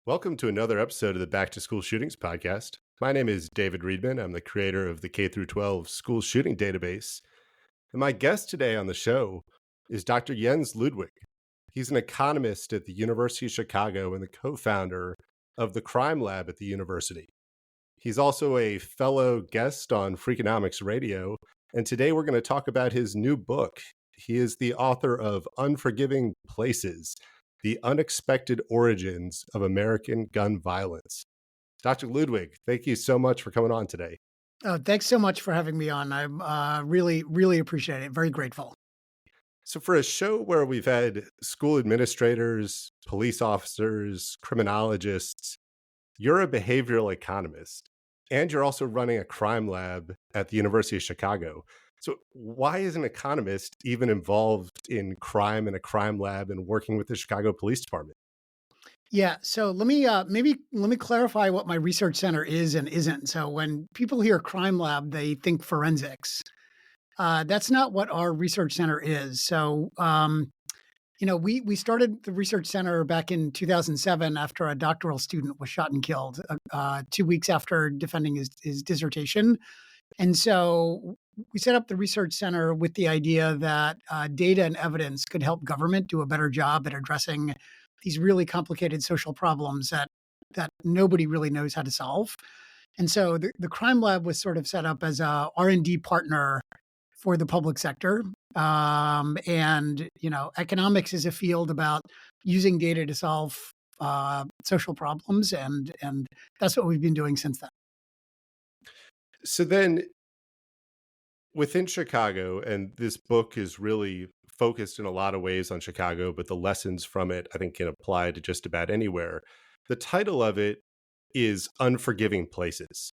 Welcome to another episode of the Back to School Shootings podcast. My name is David Reedman. I'm the creator of the K through 12 school shooting database. And my guest today on the show is Dr. Jens Ludwig. He's an economist at the University of Chicago and the co-founder of the Crime Lab at the university. He's also a fellow guest on Freakonomics Radio, and today we're going to talk about his new book. He is the author of Unforgiving Places: The Unexpected Origins of American Gun Violence. Dr. Ludwig, thank you so much for coming on today. Thanks so much for having me on. I'm really appreciate it. Very grateful. So for a show where we've had school administrators, police officers, criminologists, you're a behavioral economist, and you're also running a crime lab at the University of Chicago. So why is an economist even involved in crime and a crime lab and working with the Chicago Police Department? Yeah. So let me clarify what my research center is and isn't. So when people hear crime lab, they think forensics. That's not what our research center is. So we started the research center back in 2007 after a doctoral student was shot and killed 2 weeks after defending his dissertation. And so we set up the research center with the idea that data and evidence could help government do a better job at addressing these really complicated social problems that nobody really knows how to solve. And so the crime lab was sort of set up as a R&D partner for the public sector. Economics is a field about using data to solve social problems. And that's what we've been doing since then. So then within Chicago, and this book is really focused in a lot of ways on Chicago, but the lessons from it, I think, can apply to just about anywhere. The title of it is Unforgiving Places.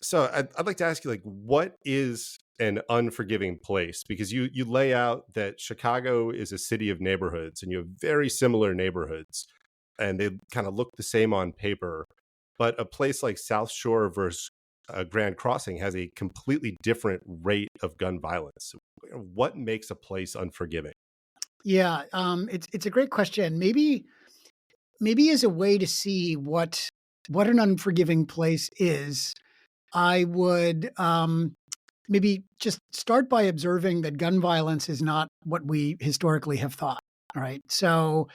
So I'd like to ask you, what is an unforgiving place? Because you lay out that Chicago is a city of neighborhoods, and you have very similar neighborhoods, and they kind of look the same on paper. But a place like South Shore versus Grand Crossing has a completely different rate of gun violence. What makes a place unforgiving? Yeah, it's a great question. Maybe as a way to see what an unforgiving place is, I would maybe just start by observing that gun violence is not what we historically have thought. All right. So,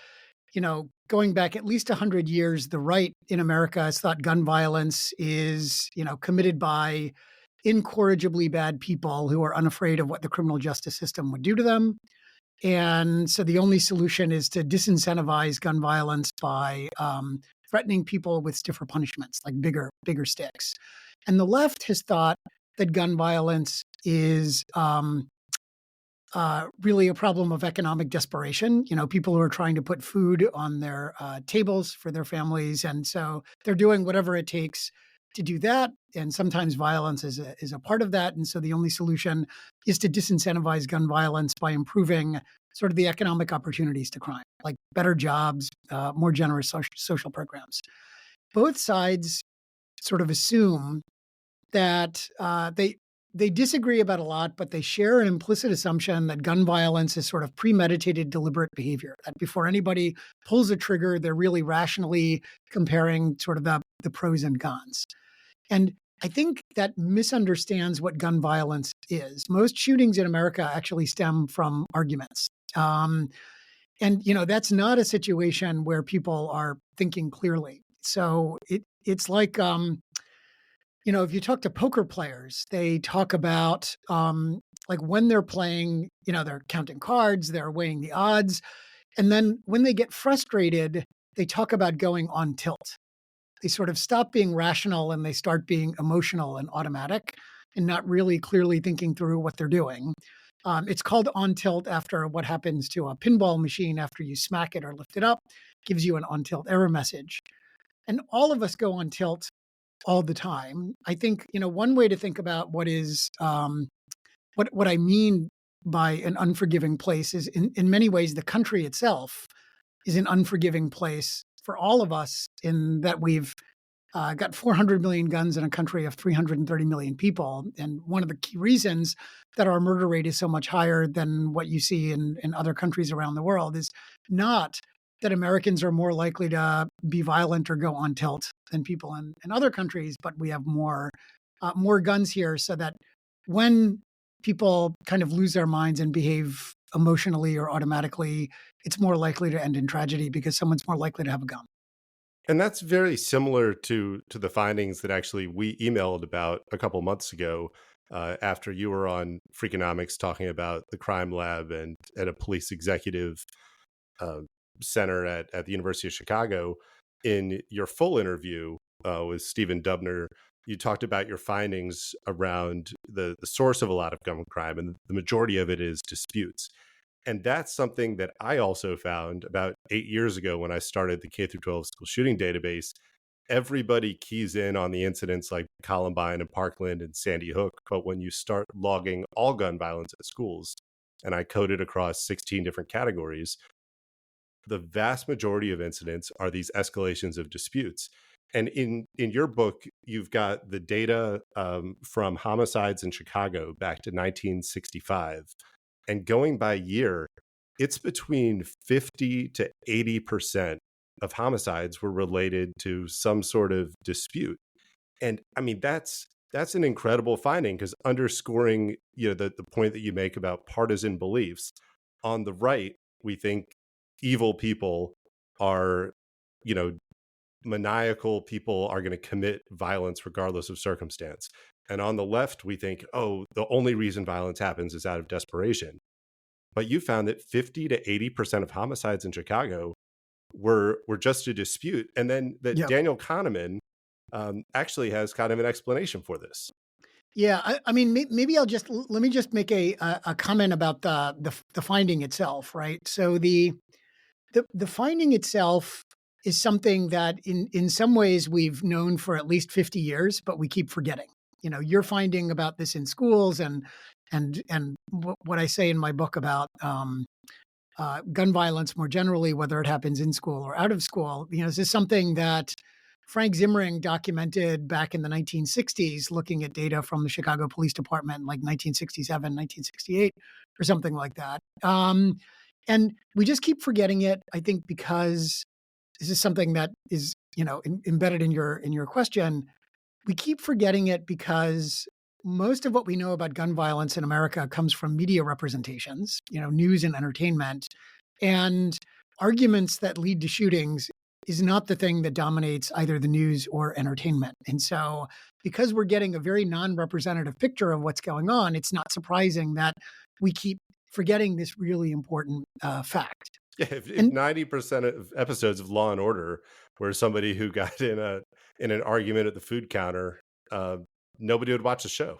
going back at least 100 years, the right in America has thought gun violence is, committed by incorrigibly bad people who are unafraid of what the criminal justice system would do to them. And so the only solution is to disincentivize gun violence by threatening people with stiffer punishments, like bigger sticks. And the left has thought that gun violence is really a problem of economic desperation. People who are trying to put food on their tables for their families. And so they're doing whatever it takes to do that. And sometimes violence is a part of that. And so the only solution is to disincentivize gun violence by improving sort of the economic opportunities to crime, like better jobs, more generous social programs. Both sides sort of assume that they disagree about a lot, but they share an implicit assumption that gun violence is sort of premeditated, deliberate behavior, that before anybody pulls a trigger, they're really rationally comparing sort of the pros and cons. And I think that misunderstands what gun violence is. Most shootings in America actually stem from arguments. That's not a situation where people are thinking clearly. So it's like, if you talk to poker players, they talk about when they're playing, they're counting cards, they're weighing the odds. And then when they get frustrated, they talk about going on tilt. They sort of stop being rational and they start being emotional and automatic and not really clearly thinking through what they're doing. It's called on tilt after what happens to a pinball machine after you smack it or lift it up, gives you an on tilt error message. And all of us go on tilt all the time. I think, one way to think about what is what I mean by an unforgiving place is in many ways, the country itself is an unforgiving place for all of us in that we've got 400 million guns in a country of 330 million people. And one of the key reasons that our murder rate is so much higher than what you see in other countries around the world is not that Americans are more likely to be violent or go on tilt than people in other countries, but we have more guns here, so that when people kind of lose their minds and behave emotionally or automatically, it's more likely to end in tragedy because someone's more likely to have a gun. And that's very similar to the findings that actually we emailed about a couple months ago, after you were on Freakonomics talking about the crime lab and a police executive uh, center at the University of Chicago. In your full interview with Stephen Dubner, you talked about your findings around the source of a lot of gun crime, and the majority of it is disputes. And that's something that I also found about 8 years ago when I started the K through 12 school shooting database. Everybody keys in on the incidents like Columbine and Parkland and Sandy Hook. But when you start logging all gun violence at schools, and I coded across 16 different categories, the vast majority of incidents are these escalations of disputes. And in your book, you've got the data from homicides in Chicago back to 1965. And going by year, it's between 50 to 80% of homicides were related to some sort of dispute. And I mean, that's an incredible finding, because underscoring, the point that you make about partisan beliefs. On the right, we think evil people are, you know, maniacal people are going to commit violence regardless of circumstance. And on the left, we think, oh, the only reason violence happens is out of desperation. But you found that 50 to 80% of homicides in Chicago were just a dispute. And then that Yeah. Daniel Kahneman actually has kind of an explanation for this. Yeah, I mean, maybe let me just make a comment about the finding itself, right? So the finding itself is something that in some ways we've known for at least 50 years, but we keep forgetting. You're finding about this in schools, and what I say in my book about gun violence more generally, whether it happens in school or out of school. This is something that Frank Zimmering documented back in the 1960s, looking at data from the Chicago Police Department, like 1967, 1968, or something like that. And we just keep forgetting it, I think, because this is something that is, embedded in your question. We keep forgetting it because most of what we know about gun violence in America comes from media representations, news and entertainment, and arguments that lead to shootings is not the thing that dominates either the news or entertainment. And so, because we're getting a very non-representative picture of what's going on, it's not surprising that we keep forgetting this really important fact. Yeah, if And 90% of episodes of Law and Order were somebody who got in an argument at the food counter, uh, nobody would watch the show.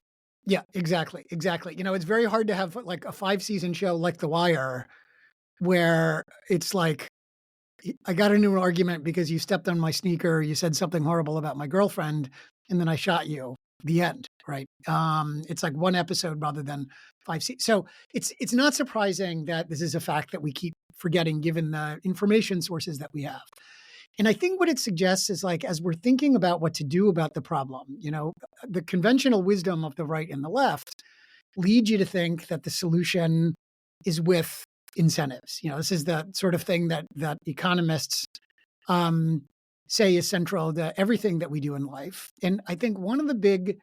yeah, exactly. It's very hard to have like a 5-season show like The Wire where it's like, I got into an argument because you stepped on my sneaker, you said something horrible about my girlfriend, and then I shot you. The end, right? It's like one episode rather than 5 seasons. So it's not surprising that this is a fact that we keep forgetting given the information sources that we have. And I think what it suggests is, like, as we're thinking about what to do about the problem, the conventional wisdom of the right and the left lead you to think that the solution is with incentives. This is the sort of thing that economists say is central to everything that we do in life. And I think one of the big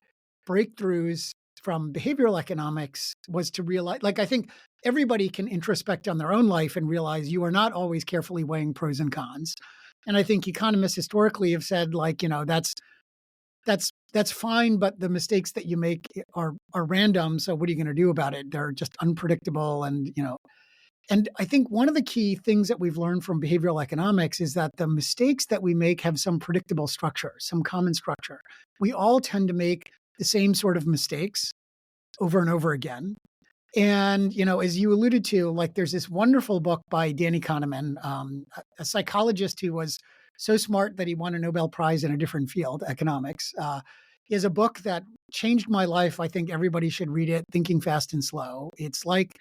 breakthroughs from behavioral economics was to realize, like, I think everybody can introspect on their own life and realize you are not always carefully weighing pros and cons. And I think economists historically have said, like, that's fine, but the mistakes that you make are random. So what are you going to do about it? They're just unpredictable, and I think one of the key things that we've learned from behavioral economics is that the mistakes that we make have some predictable structure, some common structure. We all tend to make the same sort of mistakes over and over again. And, as you alluded to, like, there's this wonderful book by Danny Kahneman, a psychologist who was so smart that he won a Nobel Prize in a different field, economics. He has a book that changed my life. I think everybody should read it, Thinking Fast and Slow. It's like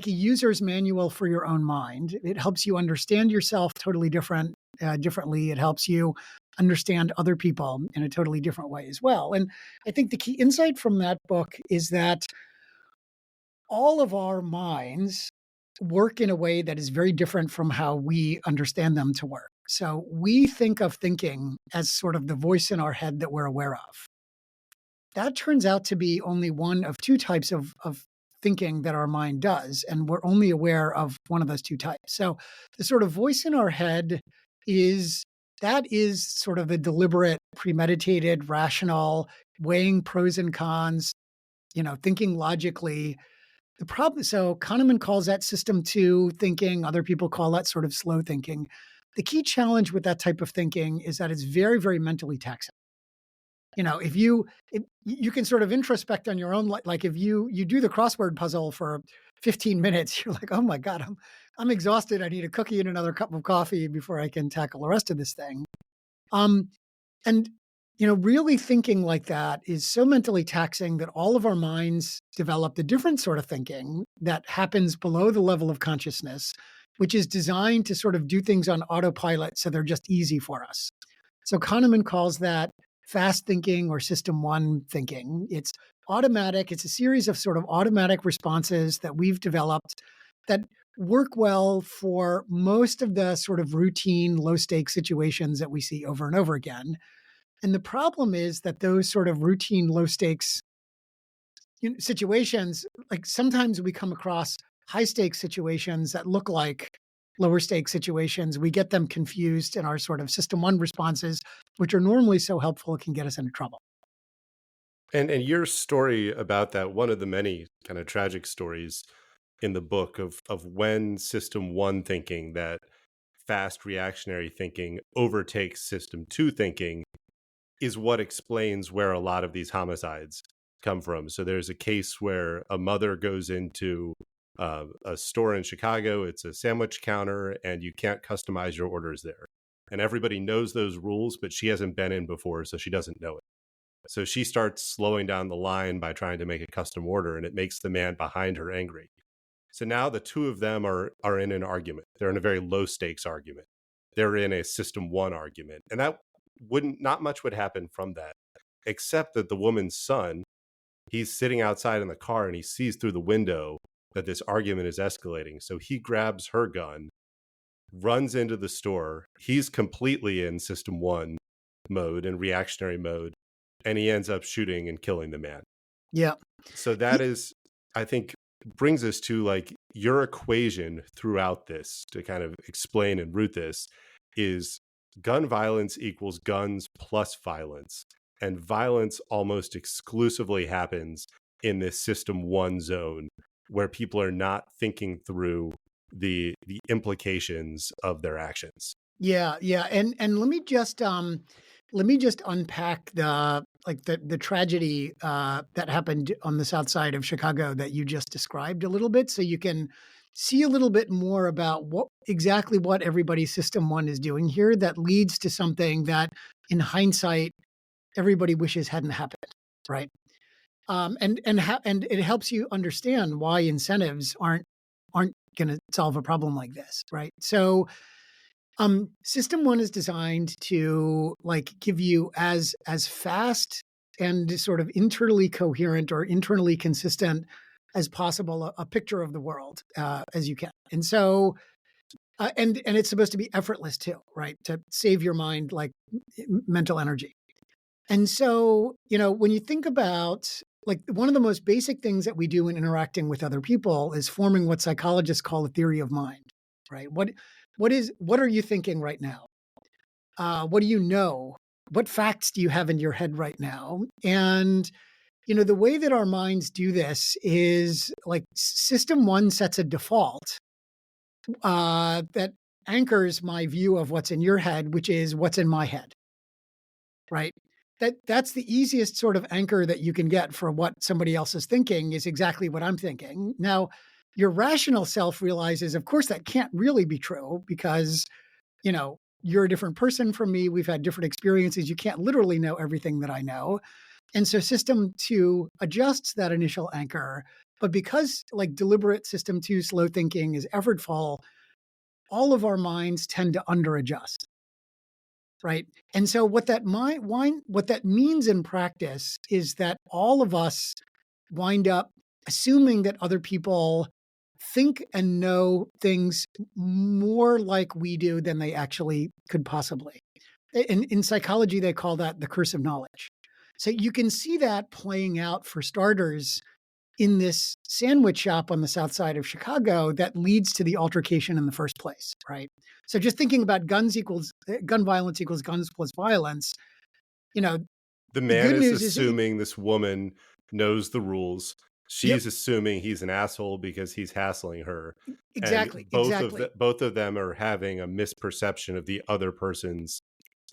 a user's manual for your own mind. It helps you understand yourself totally differently. It helps you understand other people in a totally different way as well. And I think the key insight from that book is that all of our minds work in a way that is very different from how we understand them to work. So we think of thinking as sort of the voice in our head that we're aware of. That turns out to be only one of two types of thinking that our mind does. And we're only aware of one of those two types. So the sort of voice in our head is that is sort of the deliberate, premeditated, rational, weighing pros and cons, thinking logically. The problem, so Kahneman calls that system two thinking. Other people call that sort of slow thinking. The key challenge with that type of thinking is that it's very, very mentally taxing. If you can sort of introspect on your own, like if you do the crossword puzzle for 15 minutes, you're like, oh my God, I'm exhausted. I need a cookie and another cup of coffee before I can tackle the rest of this thing. And really thinking like that is so mentally taxing that all of our minds developed a different sort of thinking that happens below the level of consciousness, which is designed to sort of do things on autopilot so they're just easy for us. So Kahneman calls that fast thinking or system one thinking. It's automatic. It's a series of sort of automatic responses that we've developed that work well for most of the sort of routine, low stakes situations that we see over and over again. And the problem is that those sort of routine, low stakes situations, like sometimes we come across high stakes situations that look like lower stakes situations. We get them confused in our sort of system one responses, which are normally so helpful, it can get us into trouble. And your story about that, one of the many kind of tragic stories in the book of when system one thinking, that fast reactionary thinking, overtakes system two thinking, is what explains where a lot of these homicides come from. So there's a case where a mother goes into a store in Chicago. It's a sandwich counter, and you can't customize your orders there. And everybody knows those rules, but she hasn't been in before, so she doesn't know it. So she starts slowing down the line by trying to make a custom order, and it makes the man behind her angry. So now the two of them are in an argument. They're in a very low stakes argument. They're in a system one argument. And that not much would happen from that, except that the woman's son, he's sitting outside in the car and he sees through the window that this argument is escalating. So he grabs her gun, runs into the store. He's completely in system one mode and reactionary mode, and he ends up shooting and killing the man. Yeah. So that is, I think, brings us to like your equation throughout this to kind of explain and root this is gun violence equals guns plus violence. And violence almost exclusively happens in this system one zone where people are not thinking through the implications of their actions. Yeah. And let me just unpack the tragedy that happened on the south side of Chicago that you just described a little bit, so you can see a little bit more about what everybody's system one is doing here that leads to something that in hindsight everybody wishes hadn't happened, right? And it helps you understand why incentives aren't going to solve a problem like this, right? So system one is designed to like give you as fast and sort of internally coherent or internally consistent as possible a picture of the world as you can. And so and it's supposed to be effortless too, right? To save your mind like mental energy. And so, when you think about like one of the most basic things that we do in interacting with other people is forming what psychologists call a theory of mind, right? What are you thinking right now? What do you know? What facts do you have in your head right now? And, the way that our minds do this is like system one sets a default that anchors my view of what's in your head, which is what's in my head, right? That's the easiest sort of anchor that you can get for what somebody else is thinking is exactly what I'm thinking. Now, your rational self realizes, of course, that can't really be true because, you're a different person from me. We've had different experiences. You can't literally know everything that I know. And so system two adjusts that initial anchor. But because like deliberate system two slow thinking is effortful, all of our minds tend to underadjust. Right. And so what that means in practice is that all of us wind up assuming that other people think and know things more like we do than they actually could possibly. In psychology, they call that the curse of knowledge. So you can see that playing out for starters in this sandwich shop on the south side of Chicago that leads to the altercation in the first place, right? So just thinking about gun violence equals guns plus violence, you know, The the man good is news is it, assuming this woman knows the rules. yep, She's assuming he's an asshole because he's hassling her. And exactly, exactly. both of them are having a misperception of the other person's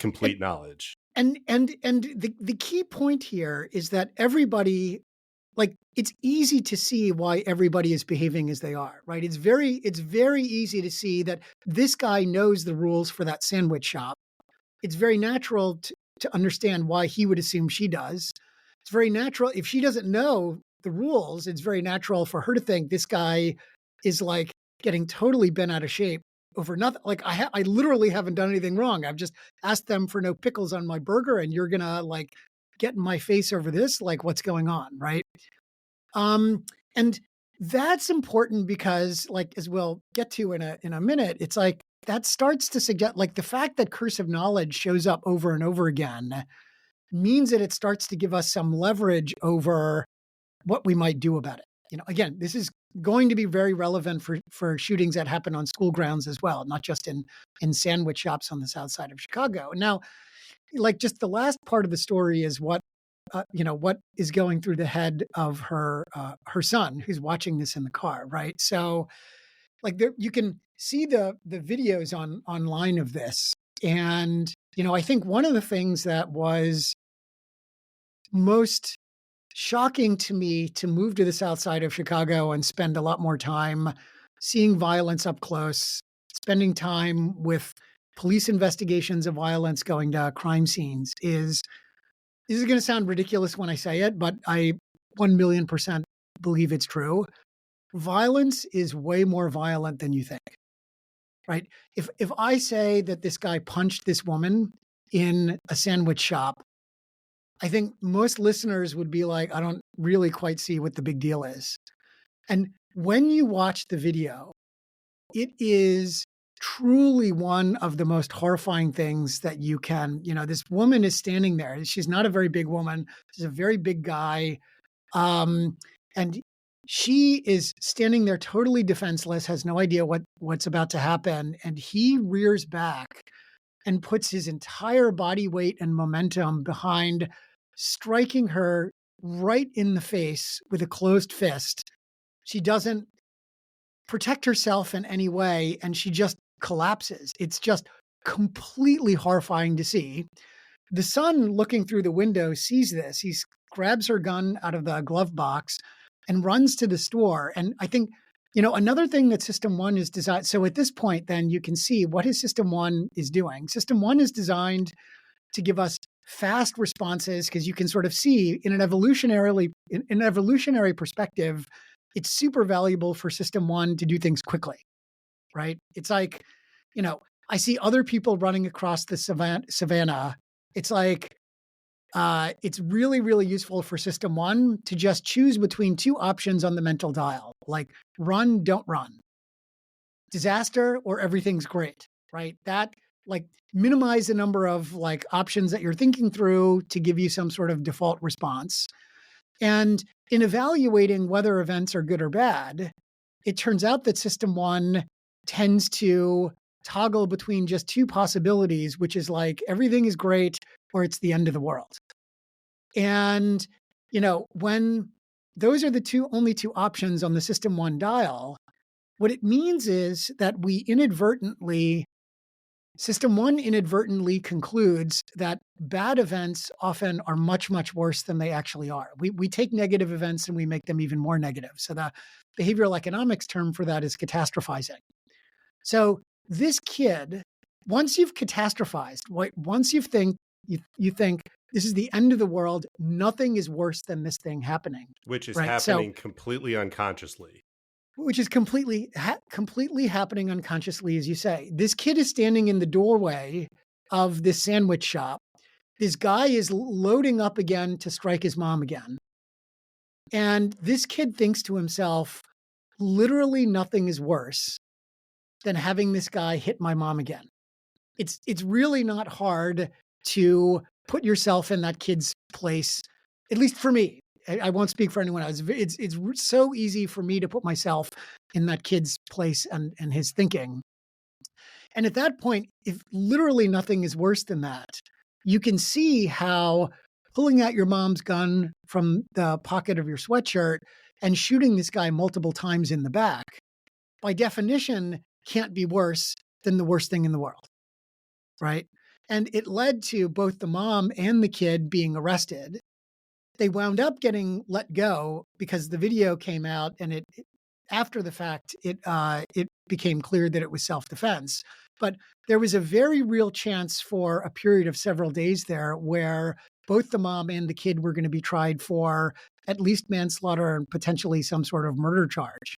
And complete knowledge. the key point here is that everybody, like, it's easy to see why everybody is behaving as they are, right? It's very easy to see that this guy knows the rules for that sandwich shop. It's very natural to understand why he would assume she does. It's very natural if she doesn't know the rules, it's very natural for her to think this guy is like getting totally bent out of shape over nothing. Like I literally haven't done anything wrong. I've just asked them for no pickles on my burger and you're going to like get in my face over this, like what's going on, right? And that's important because, like, as we'll get to in a minute, it's like that starts to suggest, like, the fact that curse of knowledge shows up over and over again means that it starts to give us some leverage over what we might do about it. Again, this is going to be very relevant for shootings that happen on school grounds as well, not just in sandwich shops on the south side of Chicago. Now, like, just the last part of the story is what is going through the head of her son who's watching this in the car, right? So, like, there you can see the videos online of this, and I think one of the things that was most shocking to me to move to the south side of Chicago and spend a lot more time seeing violence up close, spending time with police investigations of violence, going to crime scenes, is this is going to sound ridiculous when I say it, but I 1,000,000% believe it's true. Violence is way more violent than you think, right? If I say that this guy punched this woman in a sandwich shop, I think most listeners would be like, I don't really quite see what the big deal is. And when you watch the video, it is truly one of the most horrifying things that you can, this woman is standing there. She's not a very big woman. She's a very big guy. And she is standing there totally defenseless, has no idea what's about to happen. And he rears back and puts his entire body weight and momentum behind striking her right in the face with a closed fist. She doesn't protect herself in any way, and she just collapses. It's just completely horrifying to see. The son looking through the window sees this. He grabs her gun out of the glove box and runs to the store. And I think, another thing that System 1 is designed. So at this point, then you can see what his System 1 is doing. System 1 is designed to give us fast responses because you can sort of see in an evolutionary perspective, it's super valuable for System 1 to do things quickly, right? It's like, I see other people running across the savannah. It's like, it's really, really useful for System 1 to just choose between two options on the mental dial, like run, don't run, disaster, or everything's great, right? That, like, minimize the number of like options that you're thinking through to give you some sort of default response. And in evaluating whether events are good or bad, it turns out that System 1 tends to toggle between just two possibilities, which is like everything is great or it's the end of the world. And, when those are the only two options on the System 1 dial, what it means is that System 1 inadvertently concludes that bad events often are much, much worse than they actually are. We take negative events and we make them even more negative. So the behavioral economics term for that is catastrophizing. So this kid, once you've catastrophized, once you think this is the end of the world, nothing is worse than this thing happening, Which is right? happening completely unconsciously. Which is completely happening unconsciously, as you say. This kid is standing in the doorway of this sandwich shop. This guy is loading up again to strike his mom again. And this kid thinks to himself, literally nothing is worse than having this guy hit my mom again. It's really not hard to put yourself in that kid's place, at least for me. I won't speak for anyone else. It's so easy for me to put myself in that kid's place and his thinking. And at that point, if literally nothing is worse than that, you can see how pulling out your mom's gun from the pocket of your sweatshirt and shooting this guy multiple times in the back, by definition, can't be worse than the worst thing in the world, right? And it led to both the mom and the kid being arrested. They wound up getting let go because the video came out, and after the fact, it became clear that it was self-defense. But there was a very real chance for a period of several days there where both the mom and the kid were going to be tried for at least manslaughter and potentially some sort of murder charge.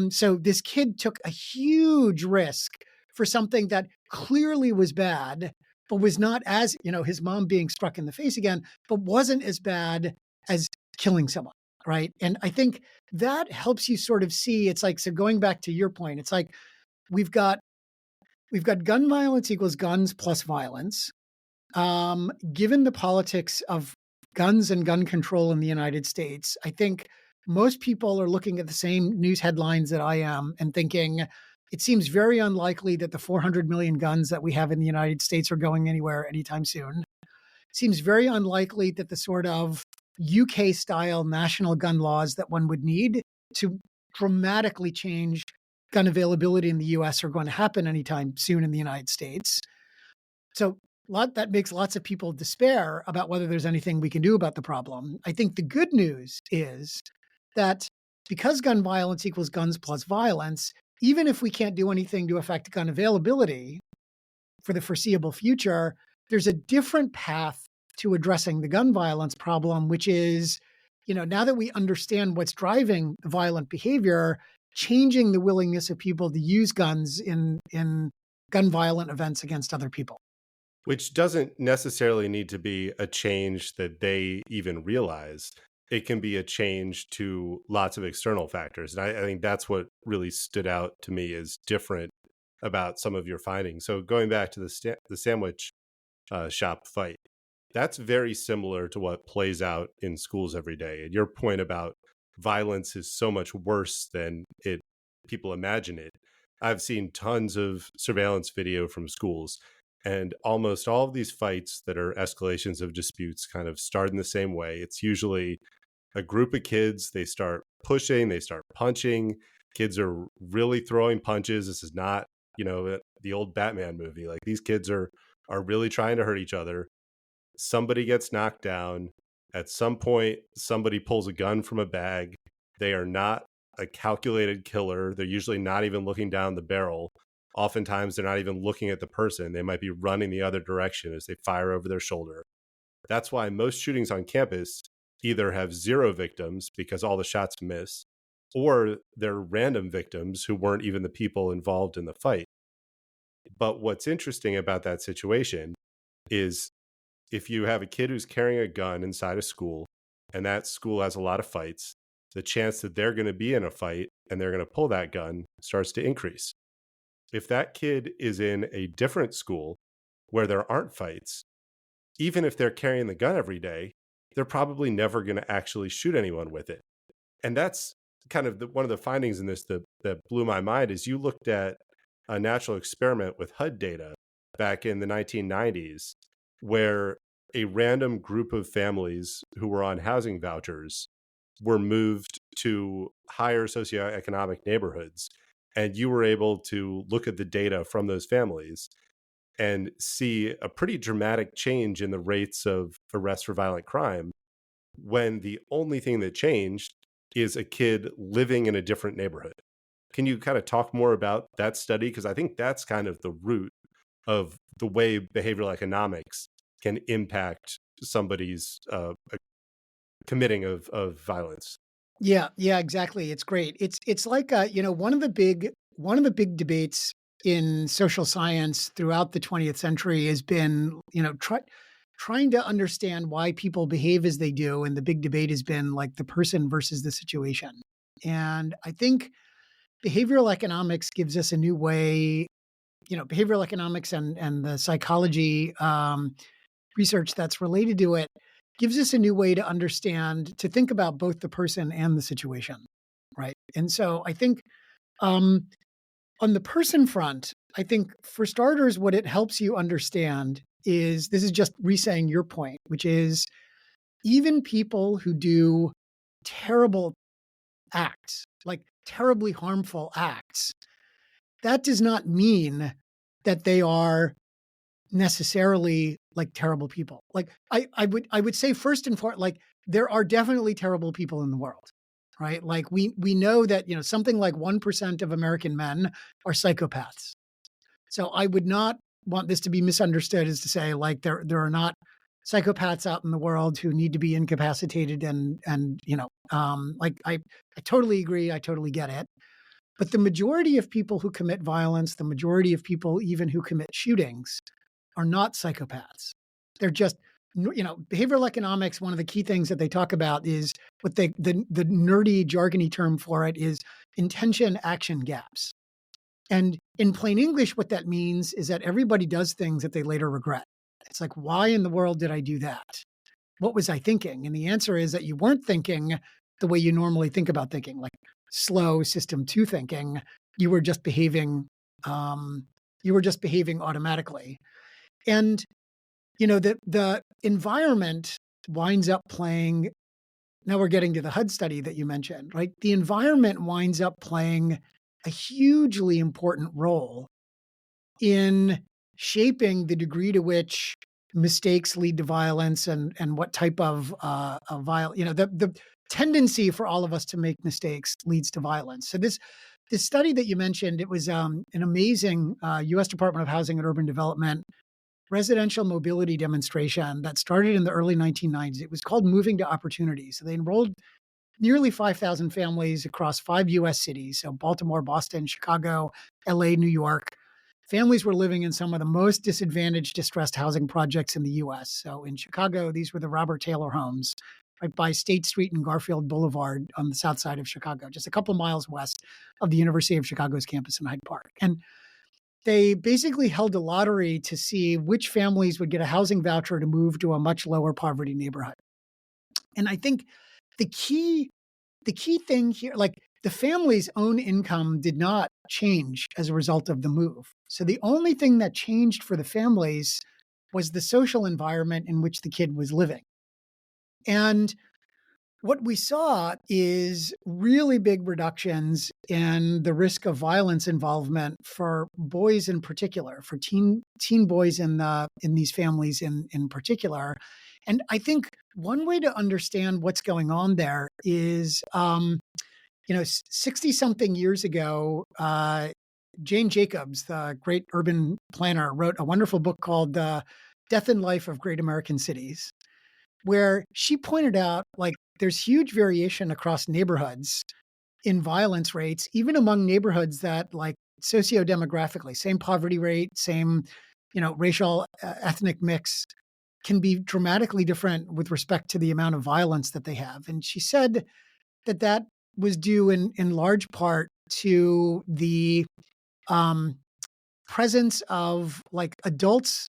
So this kid took a huge risk for something that clearly was bad, but was not as, his mom being struck in the face again, but wasn't as bad as killing someone, right? And I think that helps you sort of see, it's like, so going back to your point, it's like we've got gun violence equals guns plus violence. Given the politics of guns and gun control in the United States, I think most people are looking at the same news headlines that I am and thinking it seems very unlikely that the 400 million guns that we have in the United States are going anywhere anytime soon. It seems very unlikely that the sort of UK style national gun laws that one would need to dramatically change gun availability in the US are going to happen anytime soon in the United States. So that makes lots of people despair about whether there's anything we can do about the problem. I think the good news is that because gun violence equals guns plus violence, even if we can't do anything to affect gun availability for the foreseeable future, there's a different path to addressing the gun violence problem, which is, now that we understand what's driving the violent behavior, changing the willingness of people to use guns in gun violent events against other people. Which doesn't necessarily need to be a change that they even realize. It can be a change to lots of external factors. And I think that's what really stood out to me as different about some of your findings. So going back to the sandwich shop fight, that's very similar to what plays out in schools every day. And your point about violence is so much worse than people imagine it. I've seen tons of surveillance video from schools, and almost all of these fights that are escalations of disputes kind of start in the same way. It's usually a group of kids. They start pushing, they start punching. Kids are really throwing punches. This is not, the old Batman movie. Like, these kids are really trying to hurt each other. Somebody gets knocked down. At some point, somebody pulls a gun from a bag. They are not a calculated killer. They're usually not even looking down the barrel. Oftentimes, they're not even looking at the person. They might be running the other direction as they fire over their shoulder. That's why most shootings on campus either have 0 victims because all the shots miss, or they're random victims who weren't even the people involved in the fight. But what's interesting about that situation is if you have a kid who's carrying a gun inside a school, and that school has a lot of fights, the chance that they're going to be in a fight and they're going to pull that gun starts to increase. If that kid is in a different school where there aren't fights, even if they're carrying the gun every day, they're probably never going to actually shoot anyone with it. And that's kind of one of the findings in this that blew my mind is you looked at a natural experiment with HUD data back in the 1990s, where a random group of families who were on housing vouchers were moved to higher socioeconomic neighborhoods. And you were able to look at the data from those families and see a pretty dramatic change in the rates of arrests for violent crime when the only thing that changed is a kid living in a different neighborhood. Can you kind of talk more about that study? Because I think that's kind of the root of the way behavioral economics can impact somebody's committing of violence. Yeah, exactly. It's great. It's like one of the big debates in social science throughout the 20th century has been, trying to understand why people behave as they do, and the big debate has been like the person versus the situation. And I think behavioral economics gives us a new way, behavioral economics and the psychology research that's related to it gives us a new way to understand, to think about both the person and the situation, right? And so I think um, on the person front, I think for starters, what it helps you understand is this is just re-saying your point, which is even people who do terrible acts, like terribly harmful acts, that does not mean that they are necessarily like terrible people. Like I would say first and foremost, like there are definitely terrible people in the world, right? Like we know that something like 1% of American men are psychopaths. So I would not want this to be misunderstood as to say like there are not psychopaths out in the world who need to be incapacitated and like I totally agree, I totally get it. But the majority of people who commit violence, the majority of people even who commit shootings are not psychopaths. They're just, behavioral economics. One of the key things that they talk about is what the nerdy, jargony term for it is intention action gaps. And in plain English, what that means is that everybody does things that they later regret. It's like, why in the world did I do that? What was I thinking? And the answer is that you weren't thinking the way you normally think about thinking, like slow system two thinking. You were just behaving. You were just behaving automatically. And the environment winds up playing. Now we're getting to the HUD study that you mentioned, right? The environment winds up playing a hugely important role in shaping the degree to which mistakes lead to violence and what type of violence, the tendency for all of us to make mistakes leads to violence. So this study that you mentioned, it was an amazing U.S. Department of Housing and Urban Development residential mobility demonstration that started in the early 1990s. It was called Moving to Opportunity. So they enrolled nearly 5,000 families across 5 U.S. cities. So Baltimore, Boston, Chicago, L.A., New York. Families were living in some of the most disadvantaged, distressed housing projects in the U.S. So in Chicago, these were the Robert Taylor homes right by State Street and Garfield Boulevard on the south side of Chicago, just a couple miles west of the University of Chicago's campus in Hyde Park. And they basically held a lottery to see which families would get a housing voucher to move to a much lower poverty neighborhood. And I think the key thing here, like the family's own income did not change as a result of the move. So the only thing that changed for the families was the social environment in which the kid was living. And what we saw is really big reductions in the risk of violence involvement for boys in particular, for teen boys in these families in particular. And I think one way to understand what's going on there is, 60 something years ago, Jane Jacobs, the great urban planner, wrote a wonderful book called Death and Life of Great American Cities, where she pointed out like there's huge variation across neighborhoods in violence rates, even among neighborhoods that like sociodemographically, same poverty rate, same, racial ethnic mix can be dramatically different with respect to the amount of violence that they have. And she said that was due in large part to the presence of like adults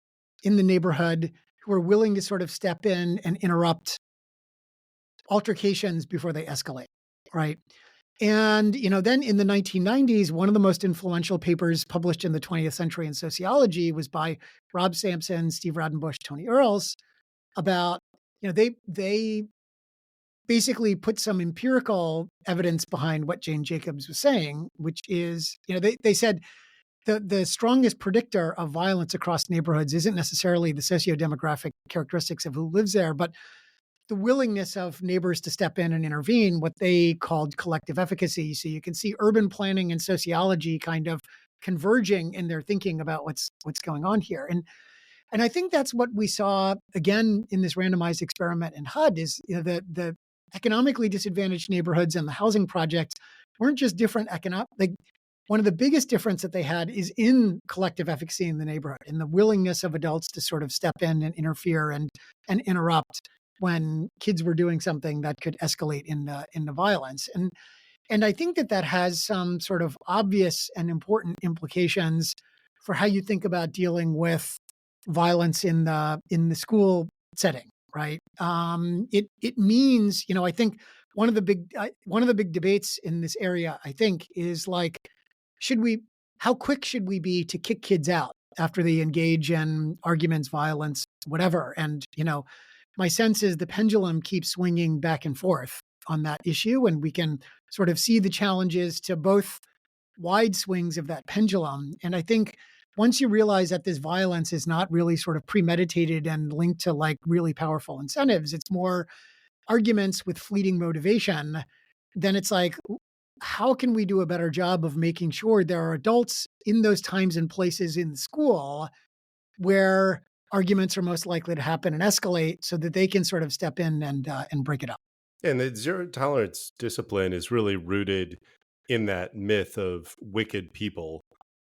in the neighborhood who are willing to sort of step in and interrupt altercations before they escalate, right? And, then in the 1990s, one of the most influential papers published in the 20th century in sociology was by Rob Sampson, Steve Radenbush, Tony Earls about, they basically put some empirical evidence behind what Jane Jacobs was saying, which is, they said the strongest predictor of violence across neighborhoods isn't necessarily the sociodemographic characteristics of who lives there, but the willingness of neighbors to step in and intervene, what they called collective efficacy. So you can see urban planning and sociology kind of converging in their thinking about what's going on here. And I think that's what we saw again in this randomized experiment in HUD is the economically disadvantaged neighborhoods and the housing projects weren't just different one of the biggest difference that they had is in collective efficacy in the neighborhood, in the willingness of adults to sort of step in and interfere and interrupt when kids were doing something that could escalate into violence. And I think that that has some sort of obvious and important implications for how you think about dealing with violence in the school setting, right? It means, I think one of the big debates in this area, I think, is like, should we, how quick should we be to kick kids out after they engage in arguments, violence, whatever? And my sense is the pendulum keeps swinging back and forth on that issue, and we can sort of see the challenges to both wide swings of that pendulum. And I think once you realize that this violence is not really sort of premeditated and linked to like really powerful incentives, it's more arguments with fleeting motivation, then it's like, how can we do a better job of making sure there are adults in those times and places in school where arguments are most likely to happen and escalate so that they can sort of step in and break it up. And the zero tolerance discipline is really rooted in that myth of wicked people,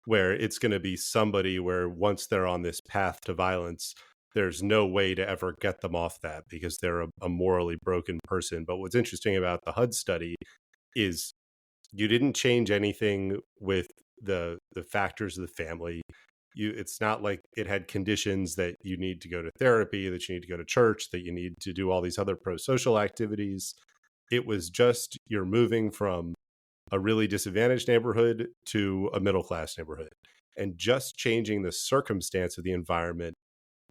where it's going to be somebody where once they're on this path to violence, there's no way to ever get them off that because they're a morally broken person. But what's interesting about the HUD study is you didn't change anything with the factors of the family. It's not like it had conditions that you need to go to therapy, that you need to go to church, that you need to do all these other pro-social activities. It was just you're moving from a really disadvantaged neighborhood to a middle class neighborhood. And just changing the circumstance of the environment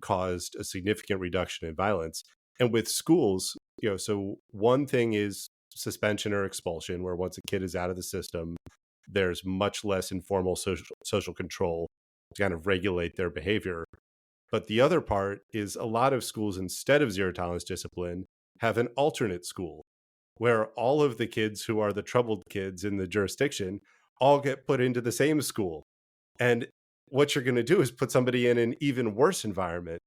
caused a significant reduction in violence. And with schools, so one thing is suspension or expulsion, where once a kid is out of the system, there's much less informal social control to kind of regulate their behavior. But the other part is a lot of schools, instead of zero tolerance discipline, have an alternate school where all of the kids who are the troubled kids in the jurisdiction all get put into the same school. And what you're going to do is put somebody in an even worse environment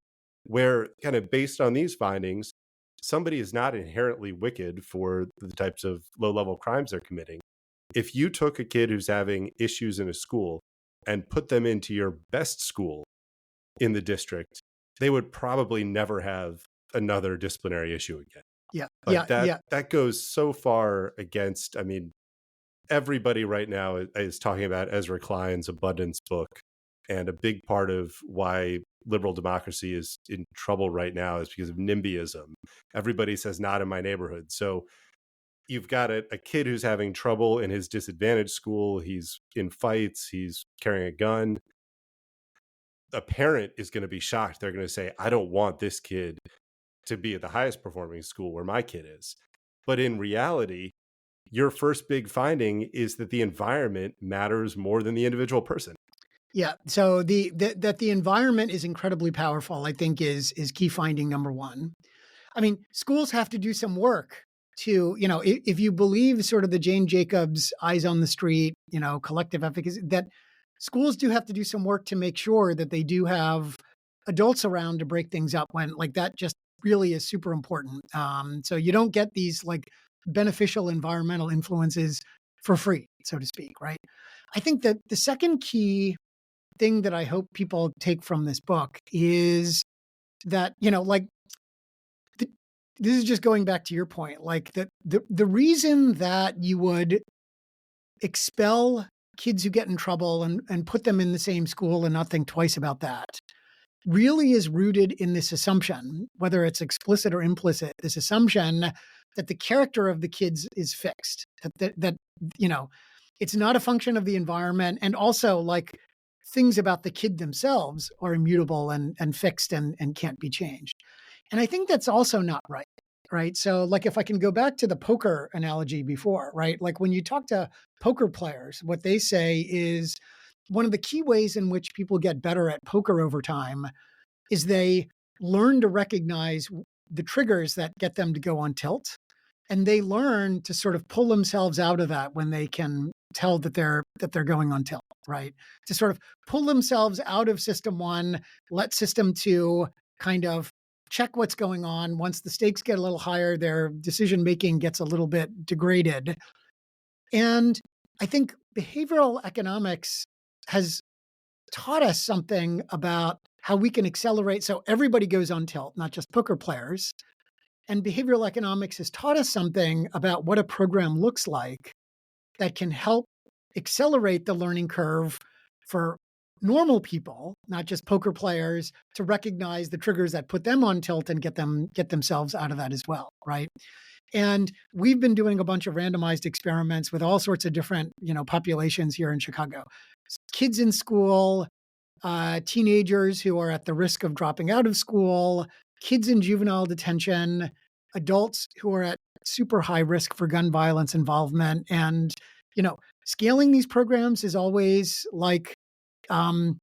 where, kind of based on these findings, somebody is not inherently wicked for the types of low-level crimes they're committing. If you took a kid who's having issues in a school and put them into your best school in the district, they would probably never have another disciplinary issue again. Yeah. But Yeah. that goes so far against, I mean, everybody right now is talking about Ezra Klein's Abundance book. And a big part of why liberal democracy is in trouble right now is because of NIMBYism. Everybody says not in my neighborhood. So you've got a kid who's having trouble in his disadvantaged school. He's in fights. He's carrying a gun. A parent is going to be shocked. They're going to say, I don't want this kid to be at the highest performing school where my kid is. But in reality, your first big finding is that the environment matters more than the individual person. Yeah. So that the environment is incredibly powerful, I think is key finding number one. I mean, schools have to do some work to, if you believe sort of the Jane Jacobs eyes on the street, collective efficacy, that schools do have to do some work to make sure that they do have adults around to break things up when like that just really is super important. So you don't get these like beneficial environmental influences for free, so to speak, right? I think that the second key thing that I hope people take from this book is that, this is just going back to your point, like the reason that you would expel kids who get in trouble and put them in the same school and not think twice about that really is rooted in this assumption, whether it's explicit or implicit, this assumption that the character of the kids is fixed, that it's not a function of the environment. And also like things about the kid themselves are immutable and fixed and can't be changed. And I think that's also not right. Right. So like if I can go back to the poker analogy before, right? Like when you talk to poker players, what they say is one of the key ways in which people get better at poker over time is they learn to recognize the triggers that get them to go on tilt. And they learn to sort of pull themselves out of that when they can tell that they're going on tilt, right? To sort of pull themselves out of system one, let system two kind of check what's going on. Once the stakes get a little higher, their decision making gets a little bit degraded. And I think behavioral economics has taught us something about how we can accelerate. So everybody goes on tilt, not just poker players. And behavioral economics has taught us something about what a program looks like that can help accelerate the learning curve for normal people, not just poker players, to recognize the triggers that put them on tilt and get themselves out of that as well, right? And we've been doing a bunch of randomized experiments with all sorts of different, populations here in Chicago. Kids in school, teenagers who are at the risk of dropping out of school, kids in juvenile detention, adults who are at super high risk for gun violence involvement. And, scaling these programs is always like um,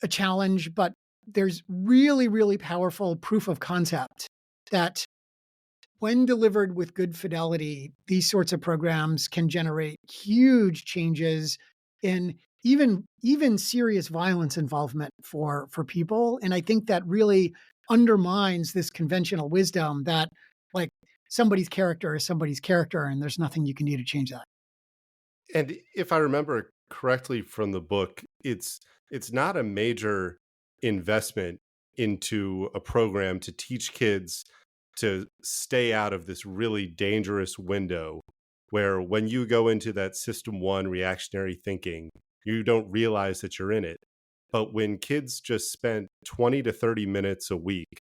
a challenge, but there's really, really powerful proof of concept that when delivered with good fidelity, these sorts of programs can generate huge changes in even serious violence involvement for people. And I think that really undermines this conventional wisdom that like somebody's character is somebody's character and there's nothing you can do to change that. And if I remember correctly from the book, it's not a major investment into a program to teach kids to stay out of this really dangerous window where when you go into that system one reactionary thinking, you don't realize that you're in it. But when kids just spent 20 to 30 minutes a week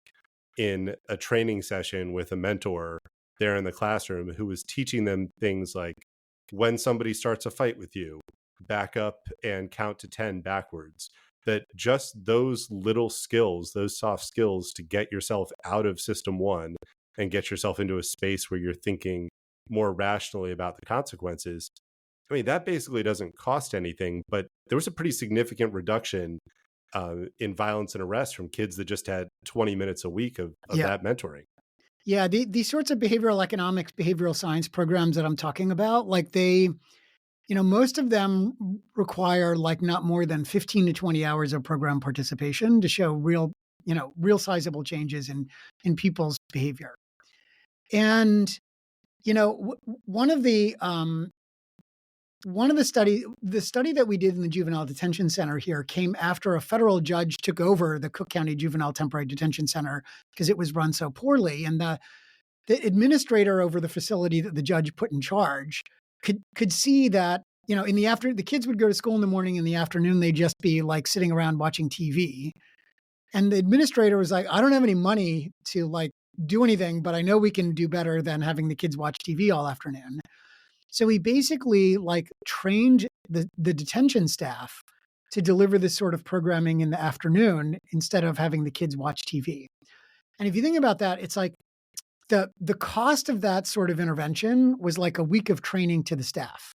in a training session with a mentor there in the classroom who was teaching them things like when somebody starts a fight with you, back up and count to 10 backwards. That just those little skills, those soft skills to get yourself out of system one and get yourself into a space where you're thinking more rationally about the consequences. I mean, that basically doesn't cost anything, but there was a pretty significant reduction in violence and arrest from kids that just had 20 minutes a week of Yeah. that mentoring. Yeah. These sorts of behavioral economics, behavioral science programs that I'm talking about, like most of them require like not more than 15 to 20 hours of program participation to show real sizable changes in people's behavior. And, one of the the study that we did in the juvenile detention center here came after a federal judge took over the Cook County Juvenile Temporary Detention Center because it was run so poorly. And the administrator over the facility that the judge put in charge could see that, in the the kids would go to school in the morning, in the afternoon, they'd just be like sitting around watching TV. And the administrator was like, I don't have any money to like do anything, but I know we can do better than having the kids watch TV all afternoon. So he basically like trained the detention staff to deliver this sort of programming in the afternoon instead of having the kids watch TV. And if you think about that, it's like the cost of that sort of intervention was like a week of training to the staff.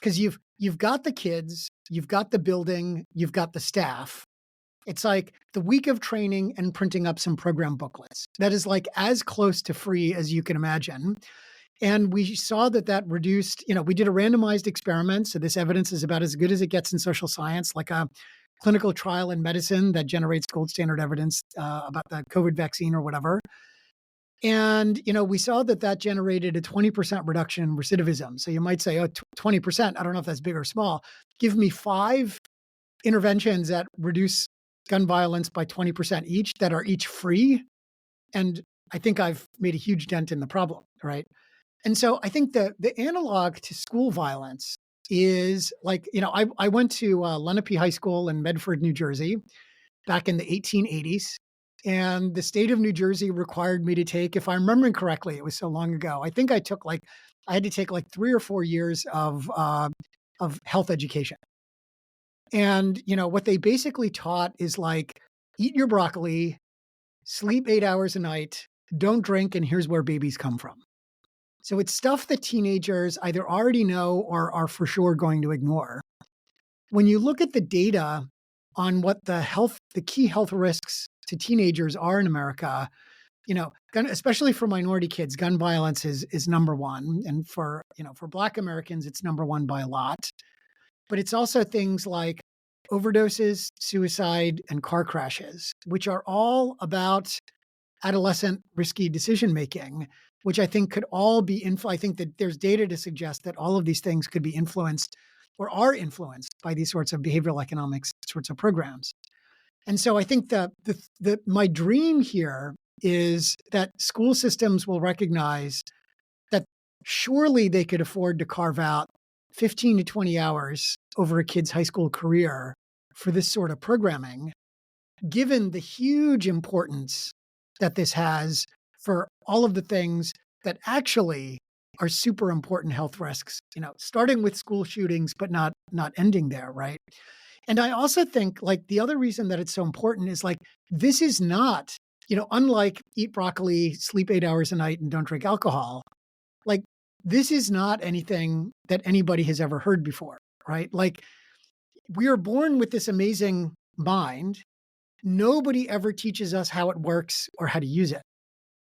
Because you've got the kids, you've got the building, you've got the staff. It's like the week of training and printing up some program booklets. That is like as close to free as you can imagine. And we saw that reduced, we did a randomized experiment. So this evidence is about as good as it gets in social science, like a clinical trial in medicine that generates gold standard evidence about the COVID vaccine or whatever. And, we saw that generated a 20% reduction in recidivism. So you might say, oh, 20%, I don't know if that's big or small. Give me 5 interventions that reduce gun violence by 20% each that are each free. And I think I've made a huge dent in the problem, right? And so I think the analog to school violence is like, I went to Lenape High School in Medford, New Jersey back in the 1880s. And the state of New Jersey required me to take, if I'm remembering correctly, it was so long ago, I think I had to take like 3 or 4 years of health education. And, what they basically taught is like, eat your broccoli, sleep 8 hours a night, don't drink, and here's where babies come from. So it's stuff that teenagers either already know or are for sure going to ignore. When you look at the data on what the key health risks to teenagers are in America, especially for minority kids, gun violence is number one. And for Black Americans, it's number one by a lot. But it's also things like overdoses, suicide, and car crashes, which are all about adolescent risky decision making, which I think could all be I think that there's data to suggest that all of these things could be influenced or are influenced by these sorts of behavioral economics sorts of programs. And so I think that my dream here is that school systems will recognize that surely they could afford to carve out 15 to 20 hours over a kid's high school career for this sort of programming, given the huge importance that this has for all of the things that actually are super important health risks, starting with school shootings, but not ending there, right? And I also think like the other reason that it's so important is like this is not, unlike eat broccoli, sleep 8 hours a night, and don't drink alcohol, like this is not anything that anybody has ever heard before, right? Like we are born with this amazing mind. Nobody ever teaches us how it works or how to use it,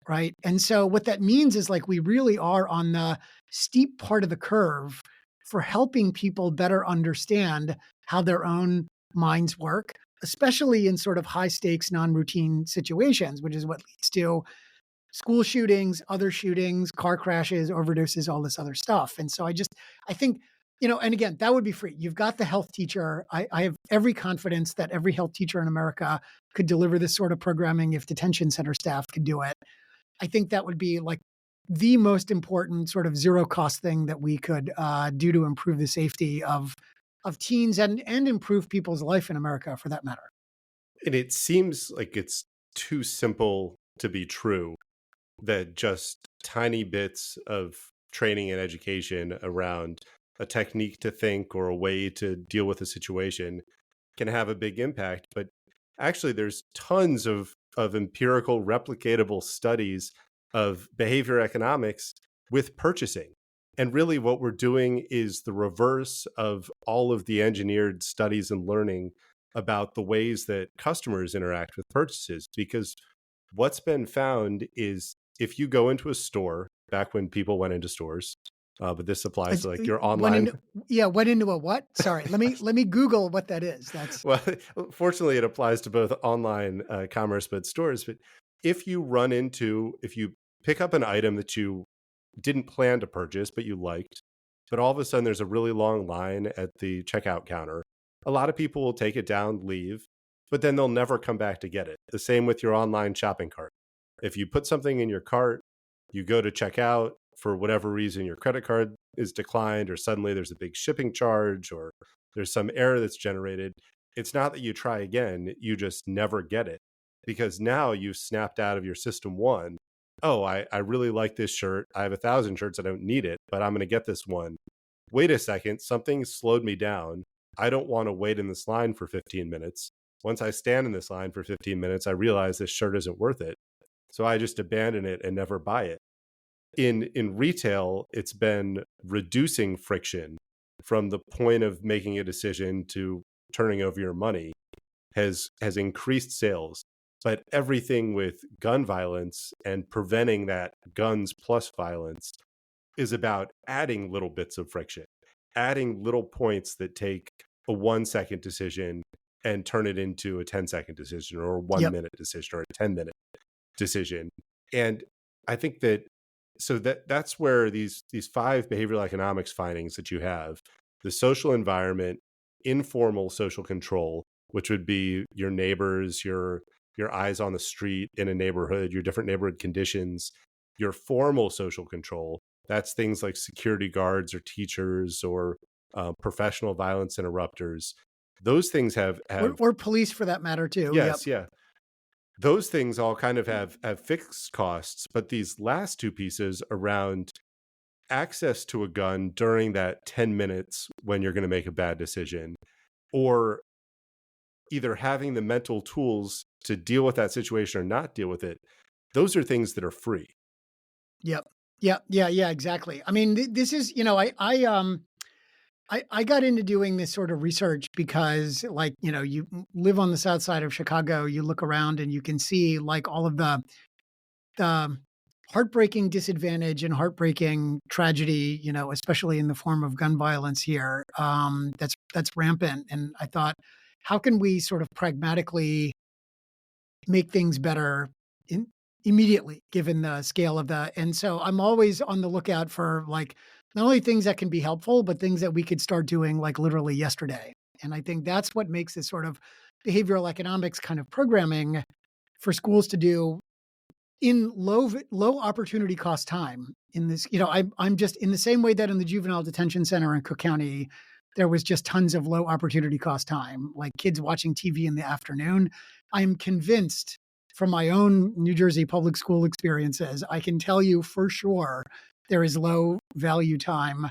right? And so what that means is like we really are on the steep part of the curve for helping people better understand how their own minds work, especially in sort of high stakes, non-routine situations, which is what leads to school shootings, other shootings, car crashes, overdoses, all this other stuff. And so I think, and again, that would be free. You've got the health teacher. I have every confidence that every health teacher in America could deliver this sort of programming if detention center staff could do it. I think that would be like the most important sort of zero cost thing that we could do to improve the safety of teens and improve people's life in America for that matter. And it seems like it's too simple to be true that just tiny bits of training and education around a technique to think or a way to deal with a situation can have a big impact. But actually, there's tons of empirical, replicatable studies of behavior economics with purchasing. And really, what we're doing is the reverse of all of the engineered studies and learning about the ways that customers interact with purchases. Because what's been found is if you go into a store, back when people went into stores, but this applies to like your online. Went into a what? Sorry, let me Google what that is. That's Well, fortunately, it applies to both online commerce, but stores. But if you pick up an item that you didn't plan to purchase, but you liked, but all of a sudden there's a really long line at the checkout counter, a lot of people will take it down, leave, but then they'll never come back to get it. The same with your online shopping cart. If you put something in your cart, you go to check out, for whatever reason, your credit card is declined, or suddenly there's a big shipping charge, or there's some error that's generated. It's not that you try again, you just never get it because now you've snapped out of your system one. Oh, I really like this shirt. I have 1,000 shirts. I don't need it, but I'm going to get this one. Wait a second. Something slowed me down. I don't want to wait in this line for 15 minutes. Once I stand in this line for 15 minutes, I realize this shirt isn't worth it. So I just abandon it and never buy it. In retail, it's been reducing friction from the point of making a decision to turning over your money has increased sales. But everything with gun violence and preventing that guns plus violence is about adding little bits of friction, adding little points that take a 1-second decision and turn it into a 10-second decision or a 1-minute decision or a 10-minute decision. And I think that's where these 5 behavioral economics findings that you have, the social environment, informal social control, which would be your neighbors, your eyes on the street in a neighborhood, your different neighborhood conditions, your formal social control. That's things like security guards or teachers or professional violence interrupters. Those things have or police for that matter too. Yes, yeah. Those things all kind of have fixed costs, but these last 2 pieces around access to a gun during that 10 minutes when you're going to make a bad decision, or either having the mental tools to deal with that situation or not deal with it, those are things that are free. Yep. Yeah, exactly. I mean, this is, I got into doing this sort of research because like, you live on the south side of Chicago, you look around and you can see like all of the heartbreaking disadvantage and heartbreaking tragedy, especially in the form of gun violence here, that's rampant. And I thought, how can we sort of pragmatically make things better immediately, given the scale of that? And so I'm always on the lookout for like not only things that can be helpful, but things that we could start doing like literally yesterday. And I think that's what makes this sort of behavioral economics kind of programming for schools to do in low opportunity cost time in this, I'm just in the same way that in the juvenile detention center in Cook County, there was just tons of low opportunity cost time, like kids watching TV in the afternoon. I'm convinced from my own New Jersey public school experiences, I can tell you for sure there is low value time